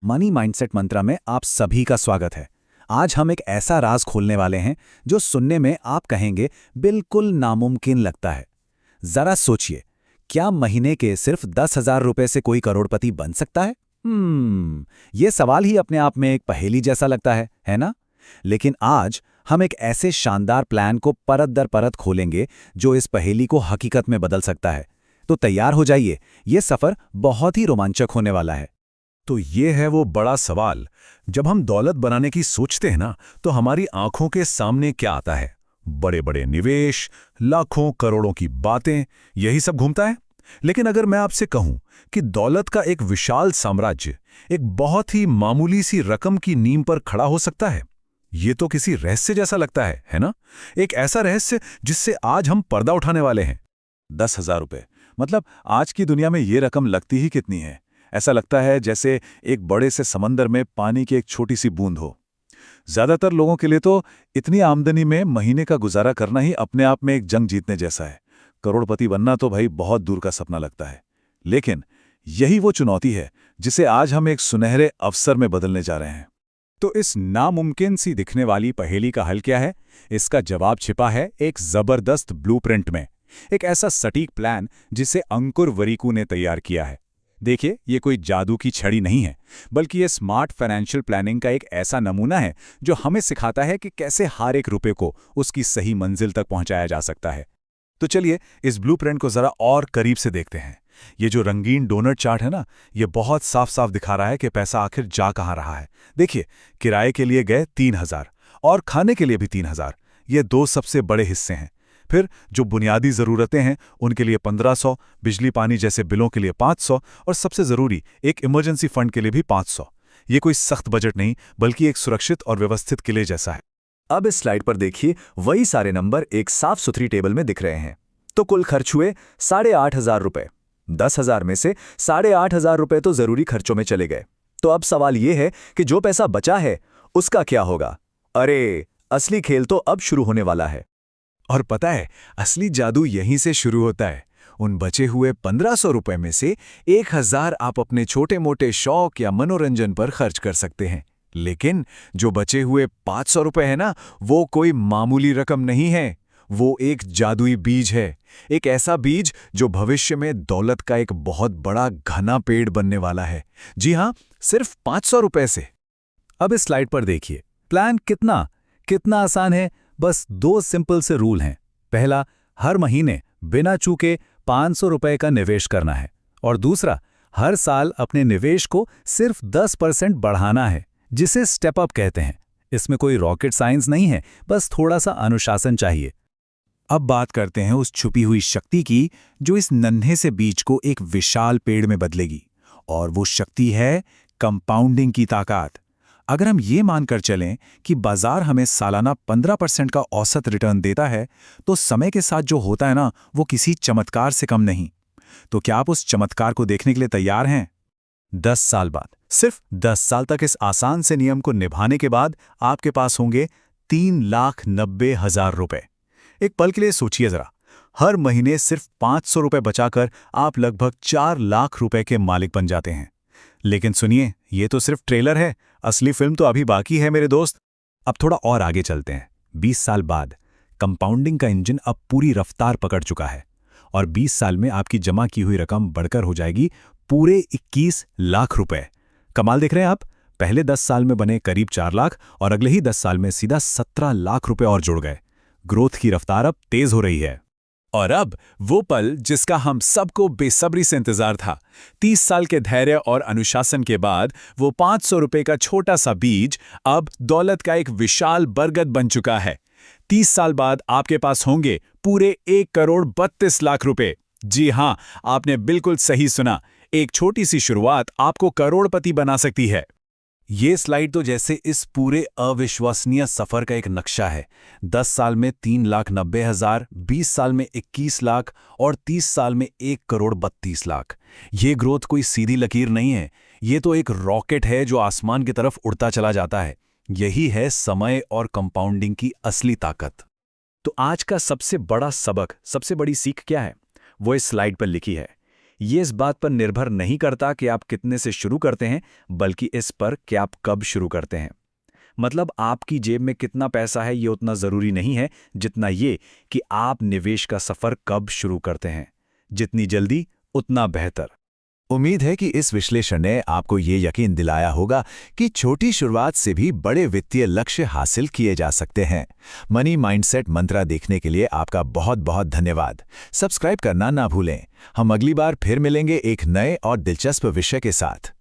Money mindset मंत्रा में आप सभी का स्वागत है। आज हम एक ऐसा राज खोलने वाले हैं जो सुनने में आप कहेंगे बिल्कुल नामुमकिन लगता है। जरा सोचिए, क्या महीने के सिर्फ 10,000 रुपए से कोई करोड़पति बन सकता है? ये सवाल ही अपने आप में एक पहेली जैसा लगता है ना? लेकिन आज हम एक ऐसे शानदार प्लान को परत दर परत खोलेंगे जो इस पहेली को हकीकत में बदल सकता है। तो तैयार हो जाइए, ये सफर बहुत ही रोमांचक होने वाला है। तो ये है वो बड़ा सवाल। जब हम दौलत बनाने की सोचते हैं ना, तो हमारी आंखों के सामने क्या आता है? बड़े बड़े निवेश, लाखों करोड़ों की बातें, यही सब घूमता है। लेकिन अगर मैं आपसे कहूं कि दौलत का एक विशाल साम्राज्य एक बहुत ही मामूली सी रकम की नींव पर खड़ा हो सकता है, ये तो किसी रहस्य जैसा लगता है ना? एक ऐसा रहस्य जिससे आज हम पर्दा उठाने वाले हैं। 10,000 रुपए, मतलब आज की दुनिया में ये रकम लगती ही कितनी है। ऐसा लगता है जैसे एक बड़े से समंदर में पानी की एक छोटी सी बूंद हो। ज्यादातर लोगों के लिए तो इतनी आमदनी में महीने का गुजारा करना ही अपने आप में एक जंग जीतने जैसा है। करोड़पति बनना तो भाई बहुत दूर का सपना लगता है। लेकिन यही वो चुनौती है जिसे आज हम एक सुनहरे अवसर में बदलने जा रहे हैं। तो इस नामुमकिन सी दिखने वाली पहेली का हल क्या है? इसका जवाब छिपा है एक जबरदस्त ब्लूप्रिंट में, एक ऐसा सटीक प्लान जिसे अंकुर वरीकू ने तैयार किया है। देखिए, ये कोई जादू की छड़ी नहीं है, बल्कि ये स्मार्ट फाइनेंशियल प्लानिंग का एक ऐसा नमूना है जो हमें सिखाता है कि कैसे हर एक रुपए को उसकी सही मंजिल तक पहुंचाया जा सकता है। तो चलिए इस ब्लूप्रिंट को जरा और करीब से देखते हैं। ये जो रंगीन डोनट चार्ट है ना, ये बहुत साफ साफ दिखा रहा है कि पैसा आखिर जा कहां रहा है। देखिए, किराए के लिए गए 3,000 और खाने के लिए भी 3,000। ये दो सबसे बड़े हिस्से हैं। फिर जो बुनियादी ज़रूरतें हैं उनके लिए 1,500, बिजली पानी जैसे बिलों के लिए 500 और सबसे ज़रूरी एक इमरजेंसी फंड के लिए भी 500। ये कोई सख्त बजट नहीं, बल्कि एक सुरक्षित और व्यवस्थित किले जैसा है। अब इस स्लाइड पर देखिए, वही सारे नंबर एक साफ सुथरी टेबल में दिख रहे हैं। तो कुल खर्च हुए 8,500 रुपए। 10,000 में से 8,500 रुपए तो जरूरी खर्चों में चले गए। तो अब सवाल यह है कि जो पैसा बचा है उसका क्या होगा? अरे, असली खेल तो अब शुरू होने वाला है। और पता है, असली जादू यहीं से शुरू होता है। उन बचे हुए 1,500 रुपए में से 1,000 आप अपने छोटे मोटे शौक या मनोरंजन पर खर्च कर सकते हैं। लेकिन जो बचे हुए 500 रुपए है ना, वो कोई मामूली रकम नहीं है। वो एक जादुई बीज है, एक ऐसा बीज जो भविष्य में दौलत का एक बहुत बड़ा घना पेड़ बनने वाला है। जी हां, सिर्फ 500 रुपए से। अब इस स्लाइड पर देखिए, प्लान कितना आसान है। बस 2 सिंपल से रूल हैं। पहला, हर महीने बिना चूके 500 रुपए का निवेश करना है, और दूसरा, हर साल अपने निवेश को सिर्फ 10% बढ़ाना है, जिसे स्टेप अप कहते हैं। इसमें कोई रॉकेट साइंस नहीं है, बस थोड़ा सा अनुशासन चाहिए। अब बात करते हैं उस छुपी हुई शक्ति की जो इस नन्हे से बीज को एक विशाल पेड़ में बदलेगी। और वो शक्ति है कंपाउंडिंग की ताकत। अगर हम ये मानकर चलें कि बाजार हमें सालाना 15% का औसत रिटर्न देता है, तो समय के साथ जो होता है ना, वो किसी चमत्कार से कम नहीं। तो क्या आप उस चमत्कार को देखने के लिए तैयार हैं? 10 साल बाद, सिर्फ 10 साल तक इस आसान से नियम को निभाने के बाद आपके पास होंगे 3,90,000 रुपए। एक पल के लिए सोचिए जरा, हर महीने सिर्फ 500 रुपए बचाकर आप लगभग 4 लाख रुपए के मालिक बन जाते हैं। लेकिन सुनिए, ये तो सिर्फ ट्रेलर है, असली फिल्म तो अभी बाकी है मेरे दोस्त। अब थोड़ा और आगे चलते हैं। 20 साल बाद कंपाउंडिंग का इंजन अब पूरी रफ्तार पकड़ चुका है, और 20 साल में आपकी जमा की हुई रकम बढ़कर हो जाएगी पूरे 21 लाख रुपए। कमाल देख रहे हैं आप? पहले 10 साल में बने करीब 4 लाख, और अगले ही 10 साल में सीधा 17 लाख रुपए और जुड़ गए। ग्रोथ की रफ्तार अब तेज हो रही है। और अब वो पल जिसका हम सबको बेसब्री से इंतजार था। 30 साल के धैर्य और अनुशासन के बाद वो 500 रुपए का छोटा सा बीज अब दौलत का एक विशाल बरगद बन चुका है। 30 साल बाद आपके पास होंगे पूरे 1,32,00,000 रुपए। जी हां, आपने बिल्कुल सही सुना। एक छोटी सी शुरुआत आपको करोड़पति बना सकती है। ये स्लाइड तो जैसे इस पूरे अविश्वसनीय सफर का एक नक्शा है। 10 साल में 3,90,000, 20 साल में 21 लाख और 30 साल में 1,32,00,000। ये ग्रोथ कोई सीधी लकीर नहीं है, ये तो एक रॉकेट है जो आसमान की तरफ उड़ता चला जाता है। यही है समय और कंपाउंडिंग की असली ताकत। तो आज का सबसे बड़ा सबक, सबसे बड़ी सीख क्या है? वो इस स्लाइड पर लिखी है। ये इस बात पर निर्भर नहीं करता कि आप कितने से शुरू करते हैं, बल्कि इस पर कि आप कब शुरू करते हैं। मतलब आपकी जेब में कितना पैसा है ये उतना ज़रूरी नहीं है जितना ये कि आप निवेश का सफ़र कब शुरू करते हैं। जितनी जल्दी उतना बेहतर। उम्मीद है कि इस विश्लेषण ने आपको ये यकीन दिलाया होगा कि छोटी शुरुआत से भी बड़े वित्तीय लक्ष्य हासिल किए जा सकते हैं। मनी माइंडसेट मंत्रा देखने के लिए आपका बहुत बहुत धन्यवाद। सब्सक्राइब करना ना भूलें। हम अगली बार फिर मिलेंगे एक नए और दिलचस्प विषय के साथ।